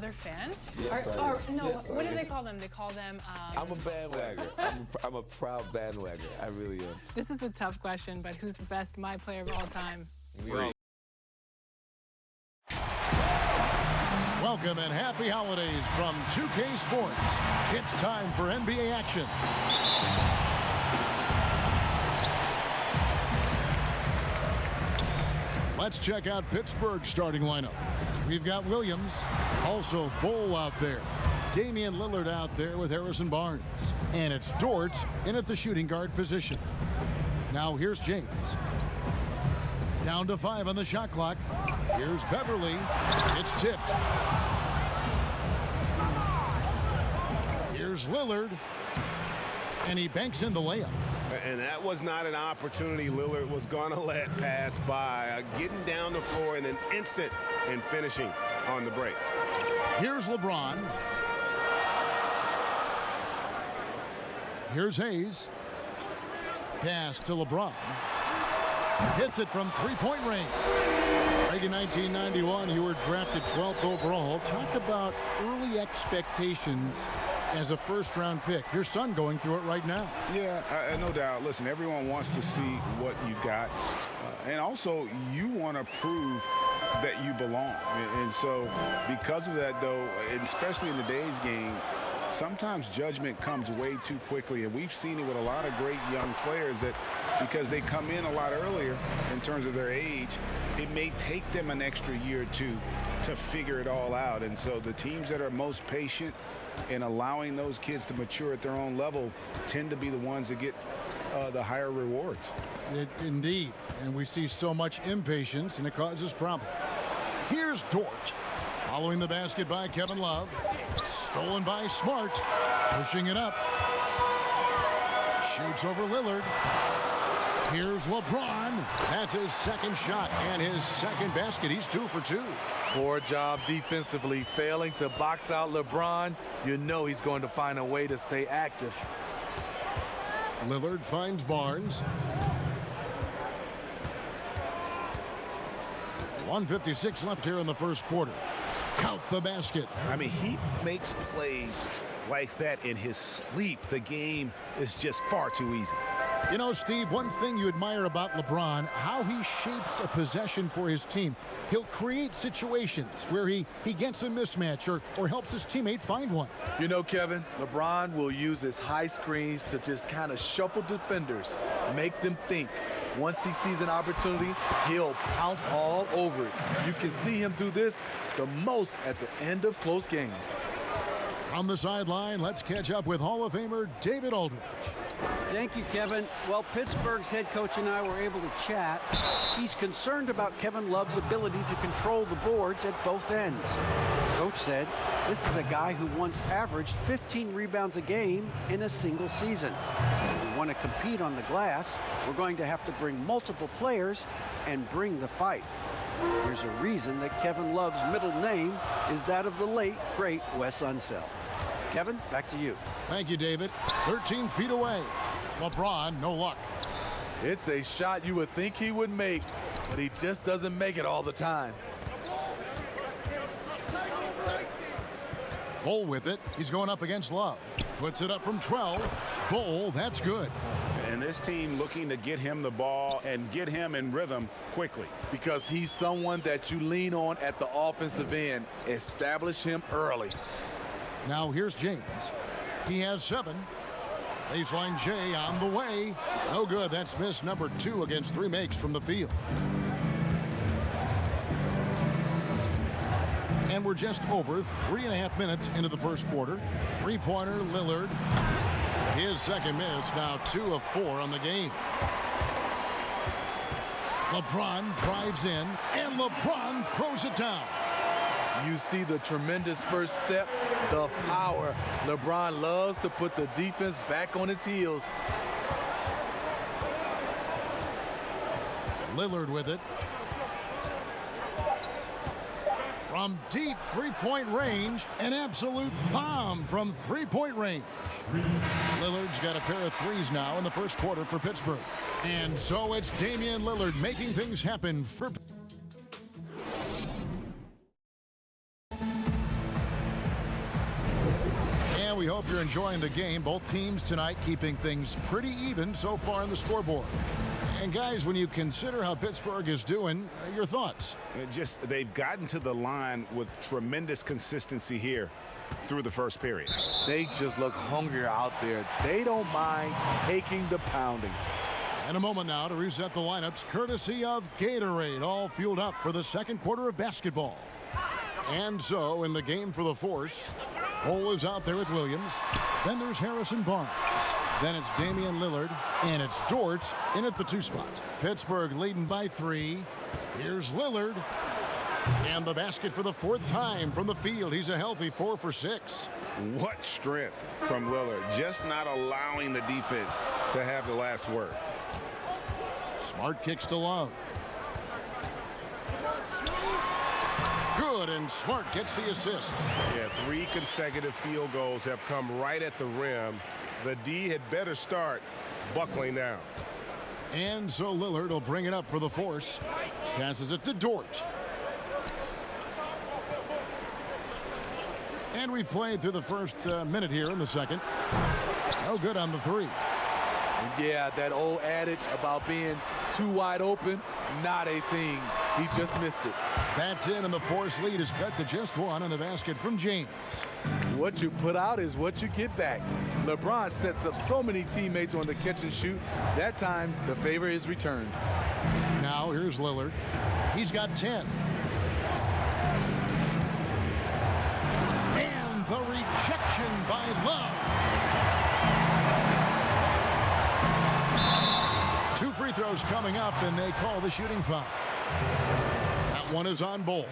other fan? Yes, or no, yes, what do they call them? They call them... I'm a bandwagger. I'm a proud bandwagger. I really am. This is a tough question, but who's the best My Player of all time? Welcome and happy holidays from 2K Sports. It's time for NBA action. Let's check out Pittsburgh's starting lineup. We've got Williams, also Bol out there. Damian Lillard out there with Harrison Barnes. And it's Dort in at the shooting guard position. Now here's James. Down to 5 on the shot clock. Here's Beverly. It's tipped. Here's Lillard. And he banks in the layup. And that was not an opportunity Lillard was going to let pass by. Getting down the floor in an instant and finishing on the break. Here's LeBron. Here's Hayes. Pass to LeBron. Hits it from three-point range. Back in 1991, you were drafted 12th overall. Talk about early expectations as a first-round pick. Your son going through it right now. Yeah, no doubt. Listen, everyone wants to see what you've got. And also, you want to prove that you belong. And so because of that, though, especially in today's game, sometimes judgment comes way too quickly. And we've seen it with a lot of great young players that because they come in a lot earlier in terms of their age, it may take them an extra year or two to figure it all out. And so the teams that are most patient in allowing those kids to mature at their own level tend to be the ones that get the higher rewards. Indeed. And we see so much impatience, and it causes problems. Here's Dort. Following the basket by Kevin Love. Stolen by Smart. Pushing it up. Shoots over Lillard. Here's LeBron. That's his second shot and his second basket. He's 2 for 2. Poor job defensively, failing to box out LeBron. You know he's going to find a way to stay active. Lillard finds Barnes. 1:56 left here in the first quarter. Count the basket. I mean, he makes plays like that in his sleep. The game is just far too easy. You know, Steve, one thing you admire about LeBron, how he shapes a possession for his team. He'll create situations where he gets a mismatch or helps his teammate find one. You know, Kevin, LeBron will use his high screens to just kind of shuffle defenders, make them think. Once he sees an opportunity, he'll pounce all over it. You can see him do this the most at the end of close games. On the sideline, let's catch up with Hall of Famer David Aldridge. Thank you, Kevin. Well, Pittsburgh's head coach and I were able to chat. He's concerned about Kevin Love's ability to control the boards at both ends. Coach said this is a guy who once averaged 15 rebounds a game in a single season. If we want to compete on the glass, we're going to have to bring multiple players and bring the fight. There's a reason that Kevin Love's middle name is that of the late, great Wes Unseld. Kevin, back to you. Thank you, David. 13 feet away. LeBron, no luck. It's a shot you would think he would make, but he just doesn't make it all the time. Bol with it. He's going up against Love. Puts it up from 12. Bol, that's good. And this team looking to get him the ball and get him in rhythm quickly. Because he's someone that you lean on at the offensive end. Establish him early. Now here's James. He has 7. Baseline J on the way. No good. That's miss number 2 against 3 makes from the field. And we're just over 3.5 minutes into the first quarter. Three-pointer Lillard. His second miss, now 2 of 4 on the game. LeBron drives in, and LeBron throws it down. You see the tremendous first step, the power. LeBron loves to put the defense back on its heels. Lillard with it. From deep three-point range, an absolute bomb from three-point range. Lillard's got a pair of threes now in the first quarter for Pittsburgh. And so it's Damian Lillard making things happen for hope you're enjoying the game. Both teams tonight keeping things pretty even so far on the scoreboard. And guys, when you consider how Pittsburgh is doing, your thoughts? They've gotten to the line with tremendous consistency here through the first period. They just look hungrier out there. They don't mind taking the pounding. And a moment now to reset the lineups, courtesy of Gatorade, all fueled up for the second quarter of basketball. And so, in the game for the Force, Cole is out there with Williams. Then there's Harrison Barnes. Then it's Damian Lillard. And it's Dort in at the 2 spot. Pittsburgh leading by 3. Here's Lillard. And the basket for the 4th time from the field. He's a healthy 4 for 6. What strength from Lillard. Just not allowing the defense to have the last word. Smart kicks to Love. Good, and Smart gets the assist. Yeah, 3 consecutive field goals have come right at the rim. The D had better start buckling down. And so Lillard will bring it up for the Force. Passes it to Dort. And we've played through the first minute here in the second. No good on the 3. And yeah, that old adage about being too wide open, not a thing. He just missed it. That's in, and the Force lead is cut to just 1 on the basket from James. What you put out is what you get back. LeBron sets up so many teammates on the catch and shoot. That time, the favor is returned. Now here's Lillard. He's got 10. And the rejection by Love. 2 free throws coming up, and they call the shooting foul. That one is on Bol.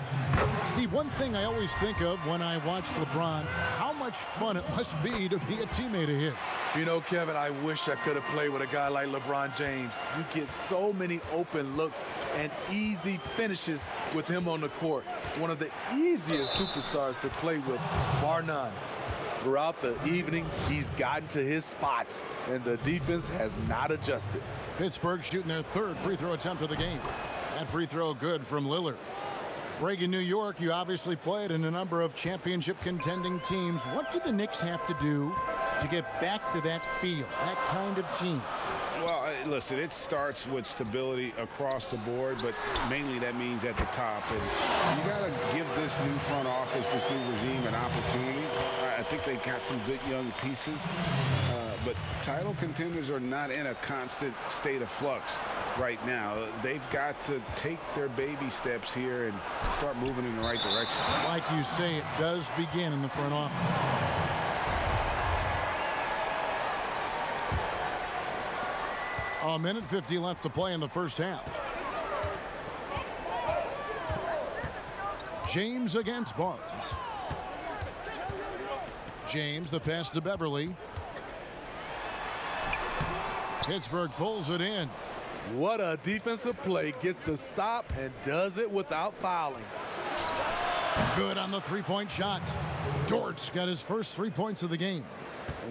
Steve, one thing I always think of when I watch LeBron, how much fun it must be to be a teammate of his. You know, Kevin, I wish I could have played with a guy like LeBron James. You get so many open looks and easy finishes with him on the court. One of the easiest superstars to play with, bar none. Throughout the evening, he's gotten to his spots, and the defense has not adjusted. Pittsburgh shooting their 3rd free throw attempt of the game. That free throw good from Lillard. Greg, in New York, you obviously played in a number of championship contending teams. What do the Knicks have to do to get back to that feel, that kind of team? Well, listen, it starts with stability across the board, but mainly that means at the top. And you got to give this new front office, this new regime, an opportunity. I think they got some good young pieces, but title contenders are not in a constant state of flux right now. They've got to take their baby steps here and start moving in the right direction. Like you say, it does begin in the front office. A minute 50 left to play in the first half. James against Barnes. James, the pass to Beverly. Pittsburgh pulls it in. What a defensive play. Gets the stop and does it without fouling. Good on the 3-point shot. Dort's got his first 3 points of the game.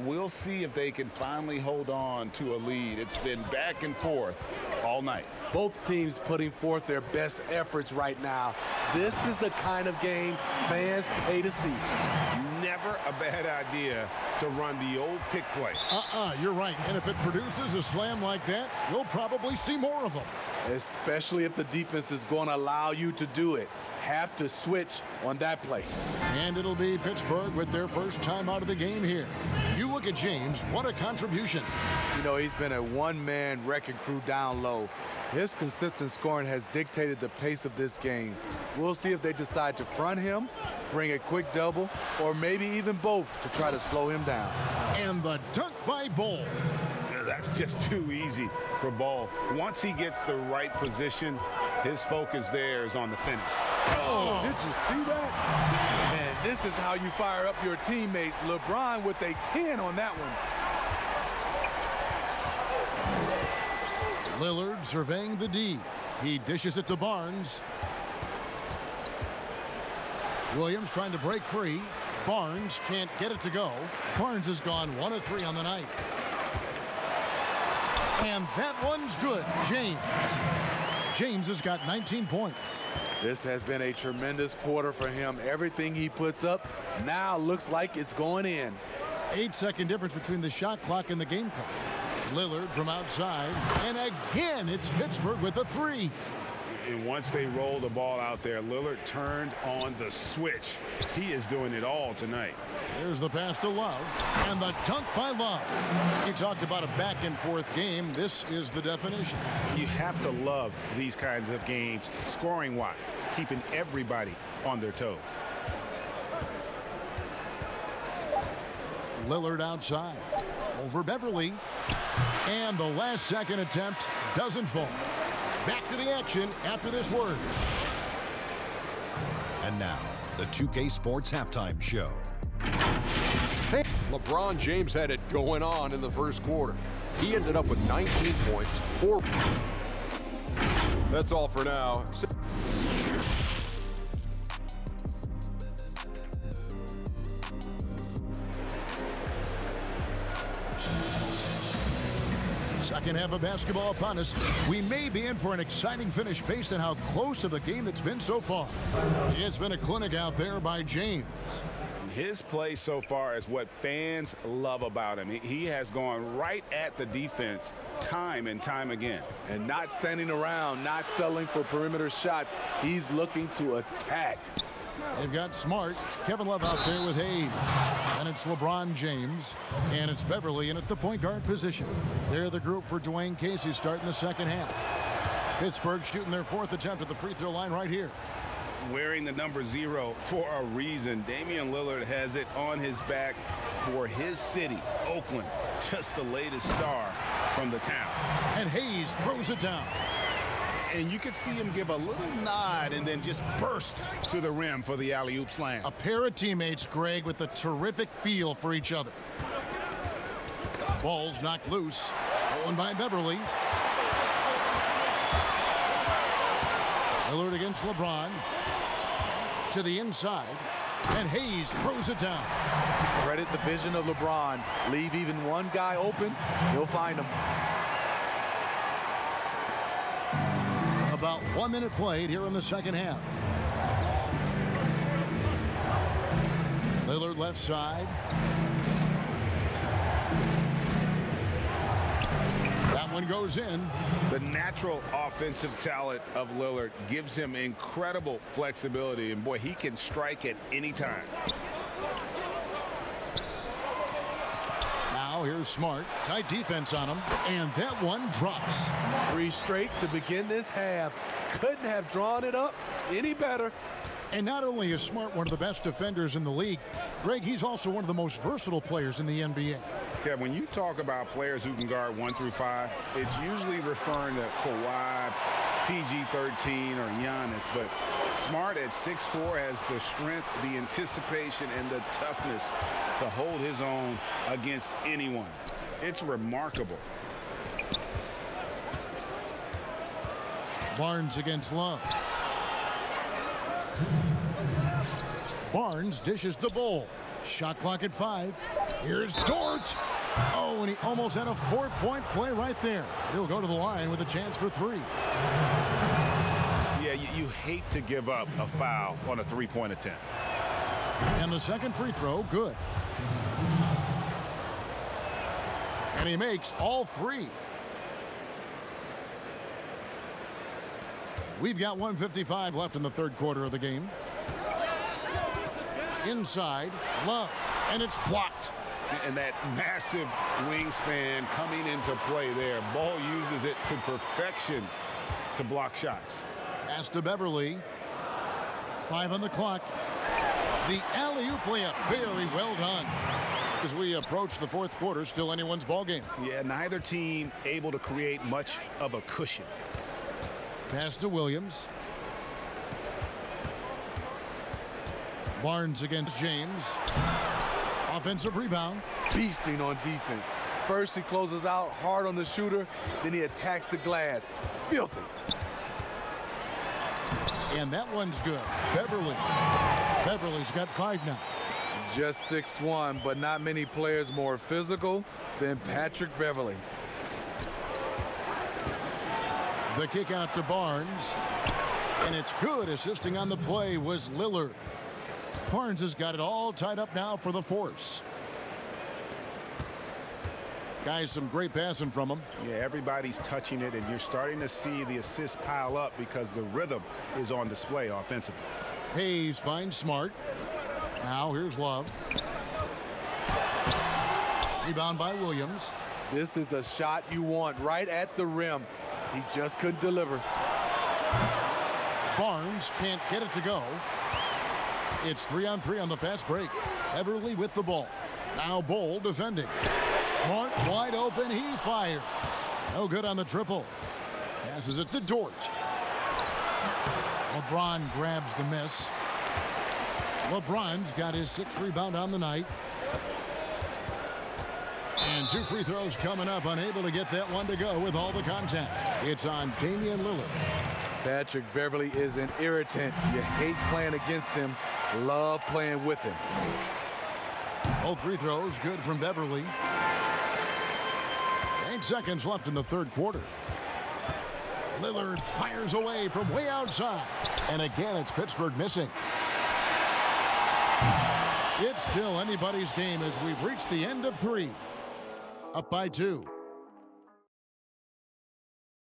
We'll see if they can finally hold on to a lead. It's been back and forth all night. Both teams putting forth their best efforts right now. This is the kind of game fans pay to see. Never a bad idea to run the old pick play. You're right. And if it produces a slam like that, you'll probably see more of them. Especially if the defense is going to allow you to do it. Have to switch on that play. And it'll be Pittsburgh with their first time out of the game here. You look at James, what a contribution. You know, he's been a one-man wrecking crew down low. His consistent scoring has dictated the pace of this game. We'll see if they decide to front him, bring a quick double, or maybe even both to try to slow him down. And the dunk by Bol. That's just too easy for Bol. Once he gets the right position, his focus there is on the finish. Oh, did you see that? Man, this is how you fire up your teammates. LeBron with a 10 on that one. Lillard surveying the D. He dishes it to Barnes. Williams trying to break free. Barnes can't get it to go. Barnes has gone 1 of 3 on the night. And that one's good. James has got 19 points. This has been a tremendous quarter for him. Everything he puts up now looks like it's going in. 8-second difference between the shot clock and the game clock. Lillard from outside, and again it's Pittsburgh with a three. And once they roll the ball out there, Lillard turned on the switch. He is doing it all tonight. There's the pass to Love, and the dunk by Love. You talked about a back-and-forth game. This is the definition. You have to love these kinds of games, scoring-wise, keeping everybody on their toes. Lillard outside, over Beverly, and the last-second attempt doesn't fall. Back to the action after this word. And now, the 2K Sports Halftime Show. LeBron James had it going on in the first quarter. He ended up with 19 points, 4. That's all for now. Second half of basketball upon us. We may be in for an exciting finish based on how close of a game it's been so far. It's been a clinic out there by James. His play so far is what fans love about him. He has gone right at the defense time and time again. And not standing around, not settling for perimeter shots. He's looking to attack. They've got Smart, Kevin Love out there with Hayes. And it's LeBron James. And it's Beverly in at the point guard position. They're the group for Dwayne Casey starting the second half. Pittsburgh shooting their fourth attempt at the free throw line right here. Wearing the number 0 for a reason. Damian Lillard has it on his back for his city, Oakland. Just the latest star from the town. And Hayes throws it down. And you could see him give a little nod and then just burst to the rim for the alley-oop slam. A pair of teammates, Greg, with a terrific feel for each other. Ball's knocked loose. Stolen by Beverly. Lillard against LeBron. To the inside. And Hayes throws it down. Credit the vision of LeBron. Leave even one guy open, he'll find him. About 1 minute played here in the second half. Lillard left side. That one goes in. The natural offensive talent of Lillard gives him incredible flexibility, and boy, he can strike at any time. Now here's Smart. Tight defense on him, and that one drops. 3 straight to begin this half. Couldn't have drawn it up any better. And not only is Smart one of the best defenders in the league, Greg, he's also one of the most versatile players in the NBA. Kev, when you talk about players who can guard 1 through 5, it's usually referring to Kawhi, PG-13, or Giannis. But Smart at 6'4" has the strength, the anticipation, and the toughness to hold his own against anyone. It's remarkable. Barnes against Love. Barnes dishes the Bull. Shot clock at 5. Here's Dort. Oh, and he almost had a 4-point play right there. He'll go to the line with a chance for 3. Yeah, you hate to give up a foul on a 3-point attempt. And the second free throw, good. And he makes all 3. We've got 1:55 left in the third quarter of the game. Inside, Love, and it's blocked. And that massive wingspan coming into play there. Ball uses it to perfection to block shots. Pass to Beverly. 5 on the clock. The alley-oop layup, very well done. As we approach the fourth quarter, still anyone's ball game. Yeah, neither team able to create much of a cushion. Pass to Williams. Barnes against James. Offensive rebound. Beasting on defense. First he closes out hard on the shooter, then he attacks the glass. Filthy. And that one's good. Beverly. Beverly's got 5 now. Just 6'1", but not many players more physical than Patrick Beverly. The kick out to Barnes. And it's good. Assisting on the play was Lillard. Barnes has got it all tied up now for the Force. Guys, some great passing from him. Yeah, everybody's touching it, and you're starting to see the assists pile up because the rhythm is on display offensively. Hayes finds Smart. Now here's Love. Rebound by Williams. This is the shot you want right at the rim. He just couldn't deliver. Barnes can't get it to go. It's 3-on-3 on the fast break. Everly with the ball. Now Bull defending. Smart wide open. He fires. No good on the triple. Passes it to Dort. LeBron grabs the miss. LeBron's got his 6th rebound on the night. And 2 free throws coming up. Unable to get that one to go with all the contact. It's on Damian Lillard. Patrick Beverly is an irritant. You hate playing against him. Love playing with him. Both free throws good from Beverly. 8 seconds left in the 3rd quarter. Lillard fires away from way outside. And again, it's Pittsburgh missing. It's still anybody's game as we've reached the end of 3. Up by 2.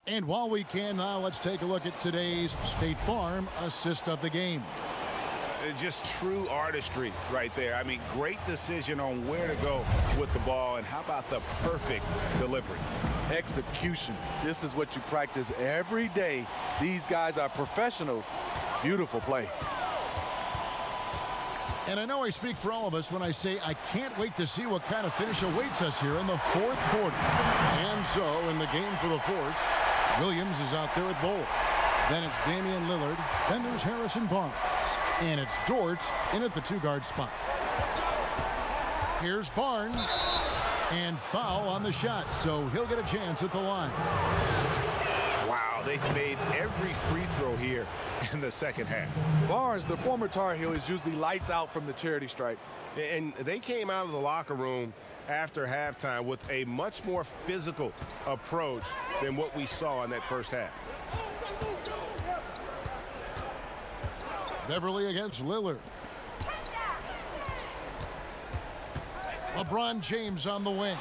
And while we can now, let's take a look at today's State Farm assist of the game. Just true artistry right there. I mean, great decision on where to go with the ball, and how about the perfect delivery? Execution. This is what you practice every day. These guys are professionals. Beautiful play. And I know I speak for all of us when I say I can't wait to see what kind of finish awaits us here in the 4th quarter. And so, in the game for the Force, Williams is out there at Bull. Then it's Damian Lillard. Then there's Harrison Barnes. And it's Dort in at the 2-guard spot. Here's Barnes. And foul on the shot, so he'll get a chance at the line. Wow, they've made every free throw here in the 2nd half. Barnes, the former Tar Heel, is usually lights out from the charity stripe. And they came out of the locker room after halftime with a much more physical approach than what we saw in that 1st half. Beverly against Lillard. LeBron James on the wing.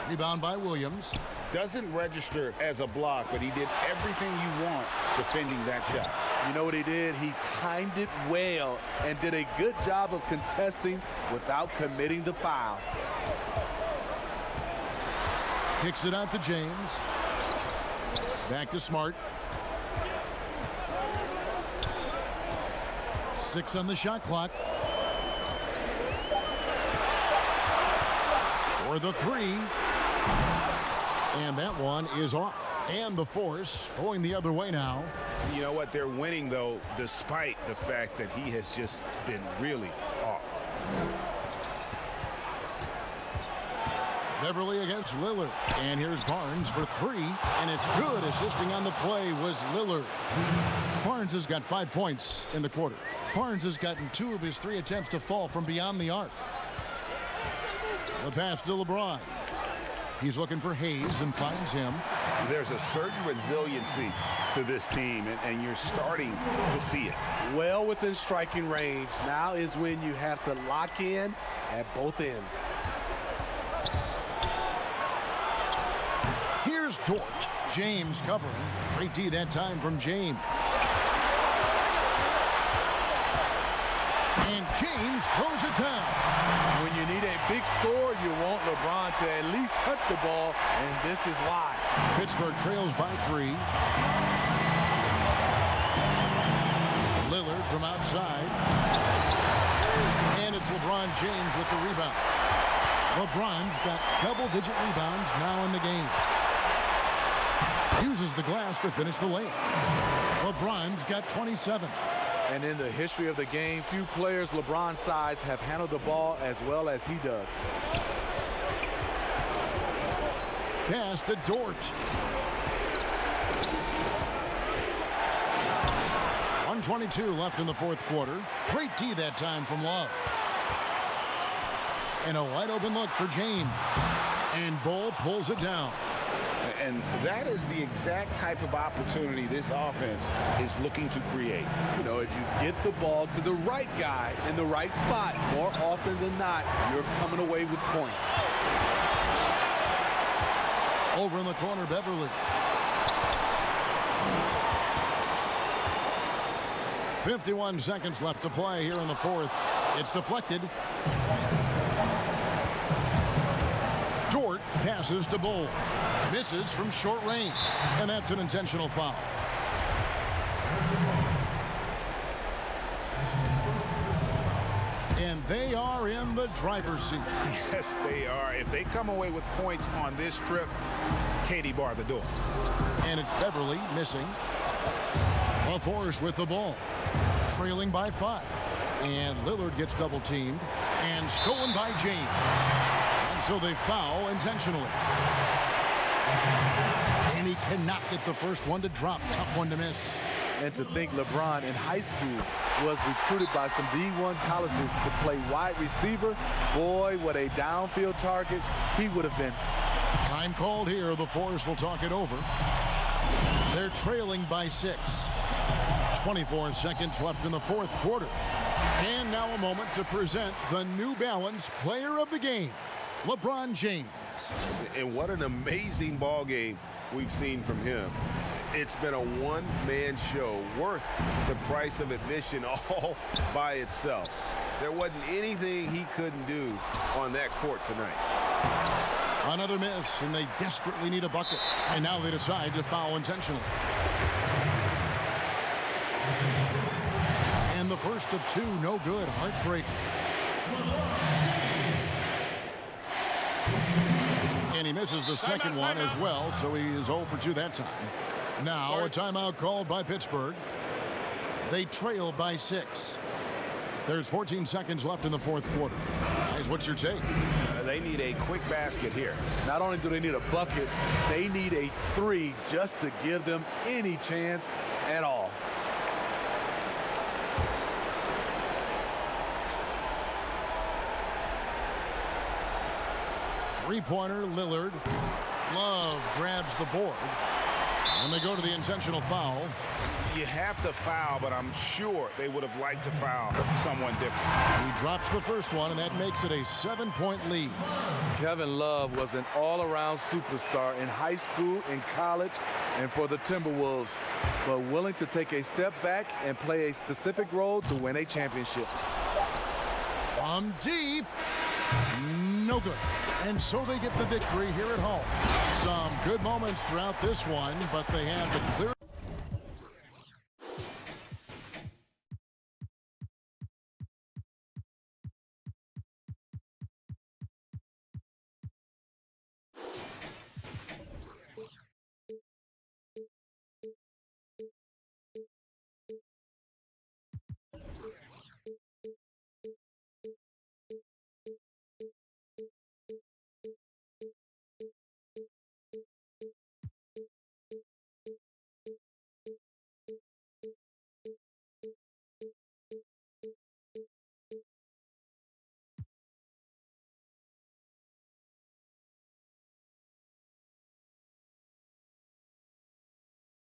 Rebound by Williams. Doesn't register as a block, but he did everything you want defending that shot. You know what he did? He timed it well and did a good job of contesting without committing the foul. Kicks it out to James. Back to Smart. 6 on the shot clock. For the 3. And that one is off. And the Force going the other way now. You know what? They're winning, though, despite the fact that he has just been really off. Beverly against Lillard. And here's Barnes for 3. And it's good. Assisting on the play was Lillard. Barnes has got 5 points in the quarter. Barnes has gotten 2 of his 3 attempts to fall from beyond the arc. The pass to LeBron. He's looking for Hayes and finds him. There's a certain resiliency to this team, and you're starting to see it. Well within striking range. Now is when you have to lock in at both ends. Here's Dort. James covering. Great D that time from James. And James throws it down. When you need a big score, you want LeBron to at least touch the ball, and this is why. Pittsburgh trails by 3. Lillard from outside. And it's LeBron James with the rebound. LeBron's got double-digit rebounds now in the game. Uses the glass to finish the layup. LeBron's got 27. And in the history of the game, few players LeBron's size have handled the ball as well as he does. Pass to Dort. 1:22 left in the 4th quarter. Great D that time from Love. And a wide open look for James. And Bull pulls it down. And that is the exact type of opportunity this offense is looking to create. You know, if you get the ball to the right guy in the right spot, more often than not, you're coming away with points. Over in the corner, Beverly. 51 seconds left to play here in the fourth. It's deflected. Dort passes to Bull. Misses from short range. And that's an intentional foul. And they are in the driver's seat. Yes, they are. If they come away with points on this trip, Katie bar the door. And it's Beverly missing. LaForce with the ball. Trailing by 5. And Lillard gets double teamed. And stolen by James. And so they foul intentionally. And he cannot get the first one to drop. Tough one to miss. And to think LeBron in high school was recruited by some D1 colleges to play wide receiver. Boy, what a downfield target he would have been. Time called here. The Force will talk it over. They're trailing by 6. 24 seconds left in the fourth quarter. And now a moment to present the New Balance Player of the Game, LeBron James. And what an amazing ball game we've seen from him. It's been a one-man show worth the price of admission all by itself. There wasn't anything he couldn't do on that court tonight. Another miss, and they desperately need a bucket. And now they decide to foul intentionally. And the first of 2, no good. Heartbreak. And he misses the second one as well, so he is 0 for 2 that time. Now a timeout called by Pittsburgh. They trail by 6. There's 14 seconds left in the fourth quarter. Guys, what's your take? They need a quick basket here. Not only do they need a bucket, they need a 3 just to give them any chance at all. Three-pointer, Lillard. Love grabs the board. And they go to the intentional foul. You have to foul, but I'm sure they would have liked to foul someone different. He drops the first one, and that makes it a 7-point lead. Kevin Love was an all-around superstar in high school, in college, and for the Timberwolves, but willing to take a step back and play a specific role to win a championship. From deep, no good. And so they get the victory here at home. Some good moments throughout this one, but they have the clear